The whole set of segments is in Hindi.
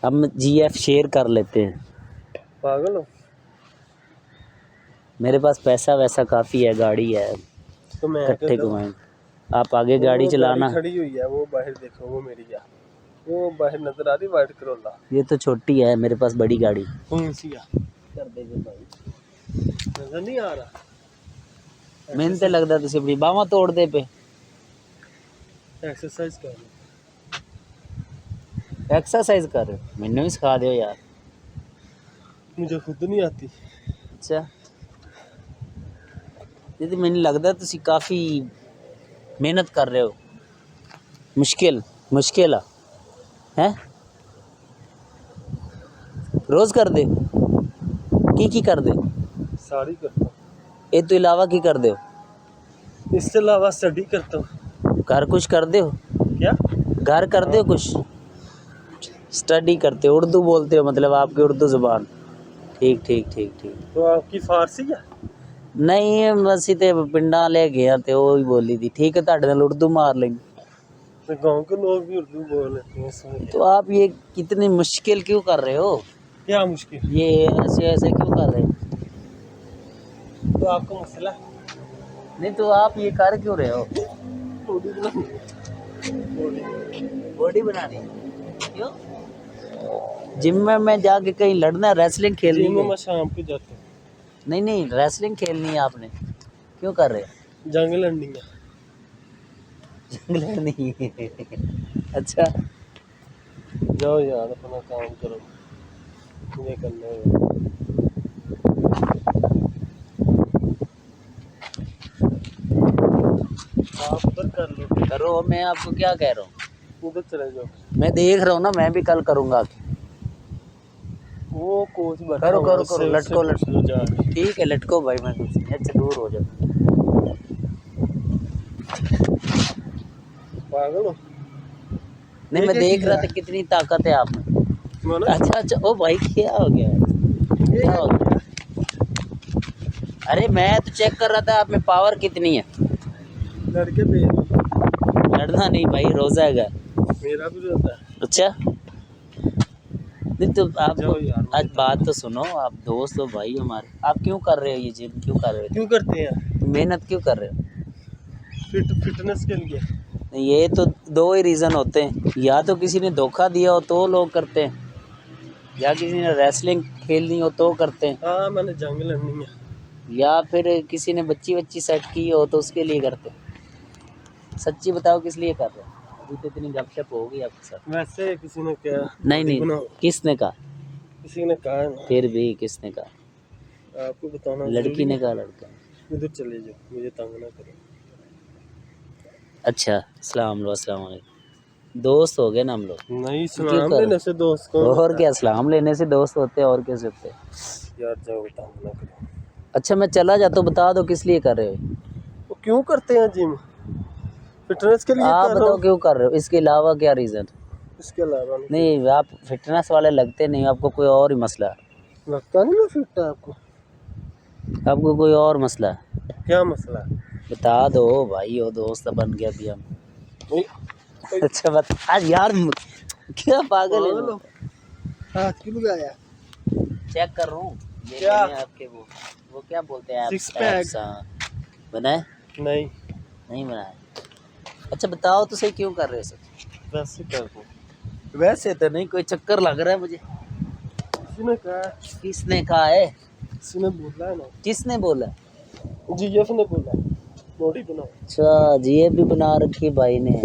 हम जीएफ शेयर कर लेते हैं। पागल हो? मेरे पास पैसा वैसा काफ़ी है, गाड़ी है, तो मैं इकट्ठे घुमाएंगे। आप आगे गाड़ी चलाना। खड़ी हुई है वो बाहर, देखो वो मेरी है, वो बाहर नजर आ रही वाइट करोला। ये तो छोटी है, मेरे पास बड़ी गाड़ी। कौन सी है? कर देंगे भाई, नजर नहीं आ रहा। मैंने तो लगता तुझे अपनी बावा तोड़ दे पे। एक्सरसाइज कर लो। एक्सरसाइज कर रहे हो? मैंने भी सिखा दो यार। मुझे खुद नहीं आती। अच्छा, ये तो मैंने लगता तुझे काफ़ी मेहनत कर रहे हो। मुश्किल मुश्किल है। रोज़ कर दे की कर दे? साड़ी करता हूँ, ये तो अलावा की कर दे हो? इसके अलावा स्टडी करता हूँ। घर कुछ कर दे हो? क्या घर कर दे हो कुछ? स्टडी करते हो, उर्दू बोलते हो, मतलब आपकी उर्दू ज़ुबान। ठीक ठीक ठीक ठीक। तो आपकी फारसी है? नहीं, बस इतने पिंडा ले गया थे, वो ही बोली थी। ठीक है, ਤੁਹਾਡੇ ਨਾਲ उर्दू मार लेंगे। तो गांव के लोग भी उर्दू बोल लेते हैं इसमें। तो आप ये कितनी मुश्किल क्यों कर रहे हो? क्या मुश्किल? ये ऐसे ऐसे क्यों कर रहे हो? तो आपका मसला है? नहीं तो आप ये कर क्यों रहे हो? बॉडी बनानी क्यों? जिम में जाके कहीं लड़ना, रेसलिंग खेलनी जिम में है? मैं शाम को जाता हूँ। नहीं नहीं, रेसलिंग खेलनी है आपने, क्यों कर रहे हो? जंग लड़नी है। जंग लड़नी है। अच्छा, जाओ यार अपना काम करो, मुझे करना है। आप उधर कर लो। करो, मैं आपको क्या कह रहा हूँ? उधर चले जाओ। मैं देख रहा हूँ ना, मैं भी कल करूँगा। वो कोच बैठा करो हुआ करो है, करो, उससे लटको पूछ लो जाके। लटको। ठीक है, लटको भाई, मैं कुछ नहीं, अच्छा दूर हो जाओ। पागल हो? नहीं, मैं देख रहा था कितनी ताकत है आप में। अच्छा अच्छा, ओ भाई क्या हो गया? क्या हो गया? अरे मैं तो चेक कर रहा था आप में पावर कितनी है। लड़के पे लड़ना नहीं भाई, रोजा है। मेरा भी रहता है। अच्छा, नहीं तो आप जाओ यार, आज बात तो सुनो, आप दोस्त हो भाई हमारे। आप क्यों कर रहे हो ये जिम, क्यों कर रहे हो? क्यों करते हैं? मेहनत क्यों कर रहे हो? फिटनेस के लिए। ये तो दो ही रीज़न होते हैं, या तो किसी ने धोखा दिया हो तो लोग करते हैं, या किसी ने रेसलिंग खेलनी हो तो करते हैं, हाँ मैंने जंग लड़नी है। या फिर किसी ने बच्ची सेट की हो तो उसके लिए करते हैं। सच्ची बताओ किस लिए कर रहे हो? अभी तो इतनी गपशप हो गई आपके साथ। वैसे किसी ने क्या? नहीं नहीं, किसने कहा? किसी ने कहा है ना। फिर भी किसने कहा? आपको बताना लड़की ने कहा? लड़का? उधर चले जाओ, मुझे तंग ना करो। अच्छा, अस्सलाम वालेकुम। दोस्त हो गए ना हम लोग। नहीं, क्यों सलाम कर? लेने से दोस्त कौन और होता क्या, सलाम लेने से दोस्त होते हैं, और कैसे होते हैं? है? यार जाओ, तंग ना करो। अच्छा, मैं चला जाता हूँ, बता दो किस लिए कर रहे हो? वो क्यों करते हैं जिम? फिटनेस के लिए आप कर रहा बताओ हूँ। क्यों कर रहे हो, इसके अलावा क्या रीज़न? इसके अलावा नहीं, आप फिटनेस वाले लगते नहीं, आपको कोई और ही मसला है। लगता नहीं मैं फिट है आपको? आपको कोई और मसला है? क्या मसला है? बता दो भाई, हो दोस्त बन गया अभी हम। नहीं, अच्छा बता आज यार, क्या पागल है पागल हो? हाथ क्यों लगाया? चेक कर रहा हूँ। ये क्या? मैंने आपके वो क्या बोलते हैं, सिक्स पैक? बनाए? नहीं, नहीं बनाए। अच्छा बताओ तो सही, क्यों कर रहे हो सब? वैसे कर दो। वैसे तो नहीं, कोई चक्कर लग रहा है मुझे। किसी ने कहा है? किसने कहा है? किसी ने बोला है ना। किसने बोला? जीएफ ने बोला बॉडी बनाओ। अच्छा, जीएफ भी बना रखी भाई ने।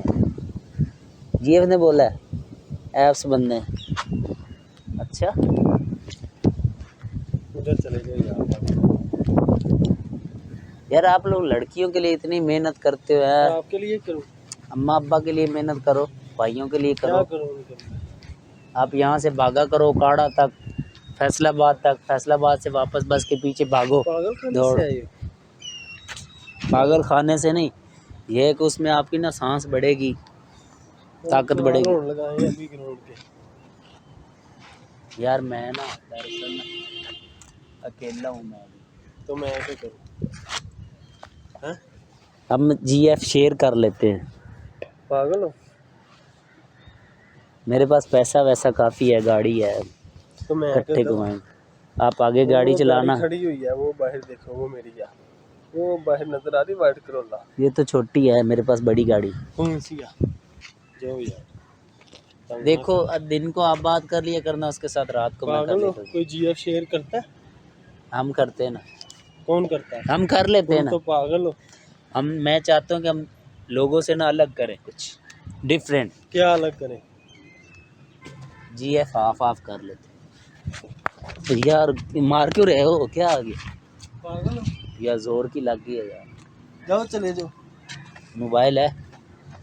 जीएफ ने बोला है एप्स बनने। अच्छा, उधर चले जाओ यार आप लोग लड़कियों के लिए इतनी मेहनत करते हो यार। आपके लिए करूँ? अम्मा अब्बा के लिए मेहनत करो, भाइयों के लिए क्या करो। करूँ उनके लिए? आप यहाँ से भागा करो काड़ा तक, फैसलाबाद तक, फैसलाबाद से वापस बस के पीछे भागो। पागल खाने दौड़। से आए हो? पागल खाने से नहीं, ये है कि उसमें आपकी ना सांस बढ़ेगी, ताकत बढ़ेगी। लगाए अभी ग्राउंड पे। यार मैं ना दरअसल ना अकेला हूँ मैं अभी। तो मैं ऐसे करूँ? हैं? हम जीएफ शेयर कर लेते हैं। पागल हो? मेरे पास पैसा वैसा काफ़ी है, गाड़ी है, तो मैं इकट्ठे घुमाएंगे। आप आगे गाड़ी चलाना। खड़ी हुई है वो बाहर, देखो वो मेरी है, वो बाहर नजर आ रही वाइट करोला। ये तो छोटी है, मेरे पास बड़ी गाड़ी। कौन सी है? जो यार देखो अब दिन को आप बात कर लिया करना उसके साथ, रात को मैं कर पागल हो, लेता हूँ। कोई जियो शेयर करता है? हम करते हैं ना, कौन करता है? हम कर लेते हैं तुम ना। तो पागल हो। मैं चाहता हूँ कि हम लोगों से ना अलग करें, कुछ डिफरेंट। क्या अलग करें? GF हाफ हाफ कर लेते हैं। यार मार क्यों रहे हो, क्या आ गया? पागल हो, यार जोर की लग गई है यार। जाओ चले जाओ। मोबाइल है?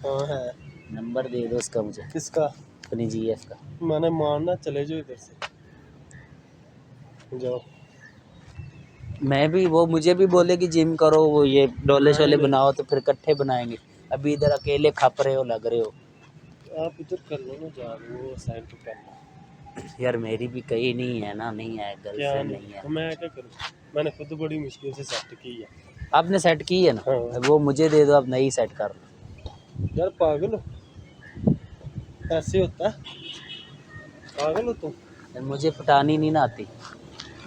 हाँ है। नंबर दे दो उसका मुझे, किसका? अपनी GF का। मैंने मारना, चले जाओ इधर से, जाओ। मैं भी, वो मुझे भी बोले कि जिम करो, वो ये डोले शोले नहीं। बनाओ, तो फिर इकट्ठे बनाएंगे। अभी इधर अकेले खप रहे हो, लग रहे हो। आप इधर कर लो ना, जा वो साइड पे कर लो। यार मेरी भी कहीं नहीं है ना, नहीं है, क्या गर्लफ्रेंड नहीं? नहीं है। तो मैं क्या करूँ? मैंने खुद बड़ी मुश्किल से सेट की है। आपने सेट की है ना? हाँ। वो मुझे दे दो, आप नई सेट कर लो। यार पागल हो, ऐसे होता है? पागल हो तुम? यार मुझे पटानी नहीं ना आती।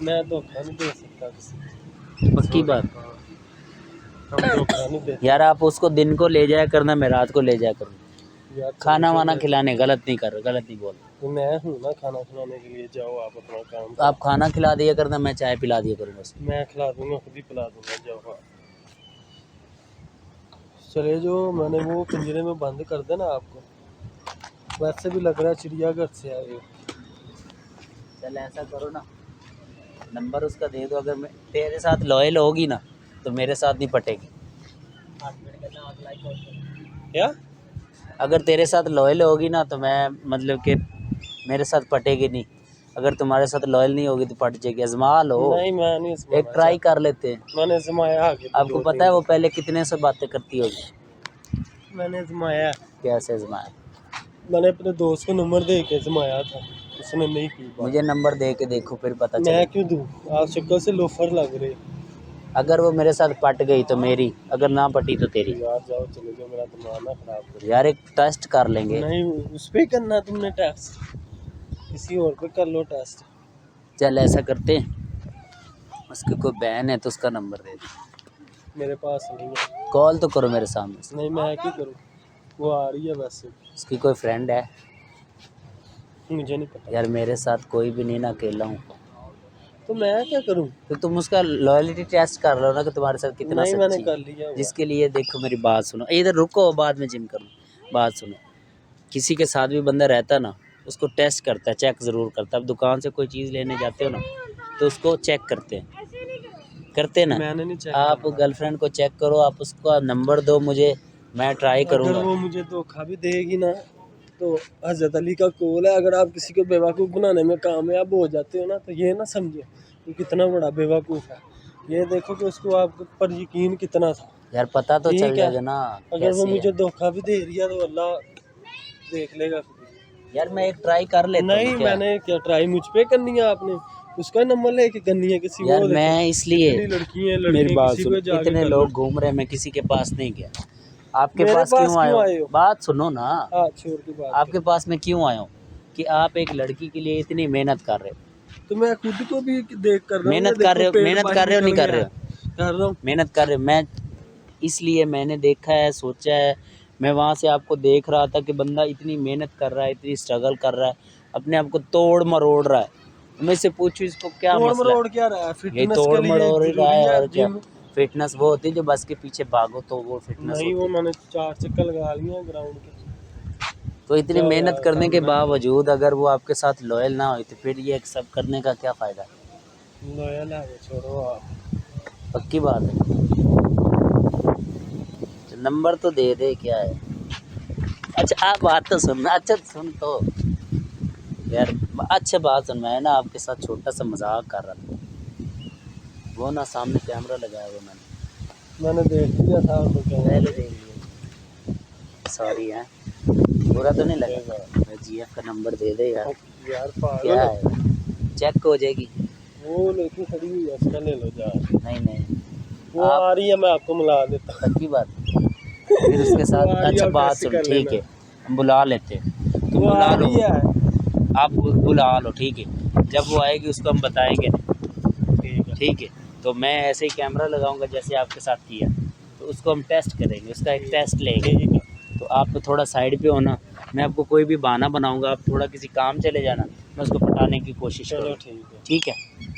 मैं धोखा नहीं दे सकता किसी। पक्की बात। हम धोखा नहीं देते यार आप उसको दिन को ले जाया करना, मैं रात को ले जाया करूँ। यार। खाना वाना खिलाने, गलत नहीं कर, गलत नहीं बोल। तो मैं हूँ ना खाना खिलाने के लिए, जाओ आप अपना काम तो आप खाना खिला दिया करना, मैं चाय पिला दिया करूँगा उसको। मैं खिला दूंगा, खुद ही पिला दूंगा, जाओ। हाँ चले जो, मैंने वो पिंजरे में बंद कर देना आपको। वैसे भी लग रहा है चिड़ियाघर से आए हो। चल ऐसा करो ना, नंबर उसका दे दो। अगर मैं तेरे साथ लॉयल होगी ना तो मेरे साथ नहीं पटेगी। क्या? अगर तेरे साथ लॉयल होगी ना तो मैं, मतलब कि मेरे साथ पटेगी नहीं। अगर तुम्हारे साथ लॉयल नहीं होगी तो पट जाएगी। आजमा लो, नहीं मैं नहीं एक आजमाना ट्राई कर लेते हैं। चाहता। मैंने आजमाया आगे तो आपको पता है वो पहले कितने से बातें करती होगी? मैंने आजमाया। कैसे आजमाया? मैंने अपने दोस्त को नंबर दे के आजमाया था, उसने नहीं की बात। मुझे नंबर दे के देखो, फिर पता मैं चले। क्यों दूँ? आप शक्ल से लोफर लग रहे। अगर वो मेरे साथ पट गई तो मेरी, अगर ना पटी तो तेरी। यार जाओ चले जाओ, मेरा दिमाग ना खराब करो। यार एक टेस्ट कर लेंगे। नहीं उस पे करना तुमने टेस्ट, किसी और पे कर लो टेस्ट। चल ऐसा करते हैं, उसकी कोई बहन है तो उसका नंबर दे दे। मेरे पास नहीं है। कॉल तो करो मेरे सामने से। नहीं मैं क्यों करूँ, वो आ रही है वैसे। उसकी कोई फ्रेंड है? मुझे नहीं पता। यार मेरे साथ कोई भी नहीं ना, अकेला हूँ। तो मैं क्या करूँ? तो तुम उसका लॉयल्टी टेस्ट कर लो ना कि तुम्हारे साथ कितना नहीं मैंने सच्ची कर है। लिया हुआ। जिसके लिए देखो, मेरी बात सुनो, इधर रुको, बाद में जिम करो, बात सुनो। किसी के साथ भी बंदा रहता है ना, उसको टेस्ट करता है, चेक ज़रूर करता है। अब दुकान से कोई चीज़ लेने जाते हो ना तो उसको चेक करते हैं ना। मैंने नहीं चेक आप करना। गर्लफ्रेंड को चेक करो, आप उसका नंबर दो मुझे, मैं ट्राई अगर करूँगा। वो मुझे धोखा भी देगी ना तो हजरत अली का कौल है, अगर आप किसी को बेवकूफ़ बनाने में कामयाब हो जाते हो ना तो ये ना समझो कि कितना बड़ा बेवकूफ़ है। ये देखो कि उसको आप पर यकीन कितना था। यार पता तो ठीक चल है। जाएगा ना अगर वो कैसी है। मुझे धोखा भी दे रही है तो अल्लाह देख लेगा खुद ही। यार मैं एक ट्राई कर लेता हूँ नहीं क्या? मैंने क्या ट्राई मुझ पे करनी है? आपने उसका नंबर लेके करनी है किसी यार वो देखो, मैं इसलिए, इतनी लड़कियां मेरी लड़के बात किसी सुनो, को जाके इतने कर लोग लो। घूम रहे हैं, मैं किसी के पास नहीं गया। आपके मेरे पास क्यों आए आए हो? हो? बात सुनो ना, हाँ छोड़ की बात आपके पास मैं क्यों आया हूँ कि आप एक लड़की के लिए इतनी मेहनत कर रहे हो। तो मैं खुद को भी देख कर रहा हूँ। मेहनत ये कर रहे देखो हो, पेट मेहनत बाहर कर रहे हो, नहीं निकल कर रहे गया। हो? कर रहा हूँ। मेहनत कर रहे हो। मैं इसलिए, मैंने देखा है, सोचा है, मैं वहाँ से आपको देख रहा था कि बंदा इतनी मेहनत कर रहा है, इतनी स्ट्रगल कर रहा है, अपने आप को तोड़ मरोड़ रहा है। मैं से पूछूं इसको क्या तोड़ मसला है? मरोड़ क्या रहा है? ये फिटनेस तोड़ के लिए मरोड़ ही रहा जरूरी है, है और क्या? जिम। फिटनेस वो होती है जो बस के पीछे भागो तो वो फिटनेस नहीं वो होती है। मैंने 4 चक्कर लगा लिए ग्राउंड के। तो इतनी जाओ मेहनत यार, करने के काम ना बावजूद अगर वो आपके साथ लॉयल ना हो तो फिर ये सब करने का क्या फ़ायदा? लॉयल है वो, छोड़ो आप। पक्की बात है। तो नंबर तो दे दे, क्या है? अच्छा आप बात तो सुनना, अच्छा सुन तो यार, अच्छा बात सुन। मैं ना आपके साथ छोटा सा मजाक कर रहा था, वो ना सामने कैमरा लगाया हुआ मैंने देख लिया था तो क्या पहले देख लिया। सॉरी है, बुरा तो नहीं लगा? मैं GF का नंबर दे दे यार। यार क्या पागल हो। है, चेक हो जाएगी। वो लड़की खड़ी हुई है, उसका ले लो जा। नहीं नहीं, वो आप आ रही है, मैं आपको मिला देता हूँ। पक्की बात। फिर उसके वो साथ आ रही है, अच्छा आप बात टेस्ट सुन, कर ठीक लेना। है, हम बुला लेते हैं। तुम वो बुला आ लो, रही है। आप बुला लो, ठीक है। जब वो आएगी उसको हम बताएंगे ना, ठीक है। ठीक है। तो मैं ऐसे ही कैमरा लगाऊंगा जैसे आपके साथ किया, तो उसको हम टेस्ट करेंगे, उसका एक टेस्ट लेंगे। ठीक है। तो आप थोड़ा साइड पे होना, मैं आपको कोई भी बहाना बनाऊंगा, आप थोड़ा किसी काम चले जाना, मैं उसको पटाने की कोशिश चलो करूँ, ठीक है। ठीक है।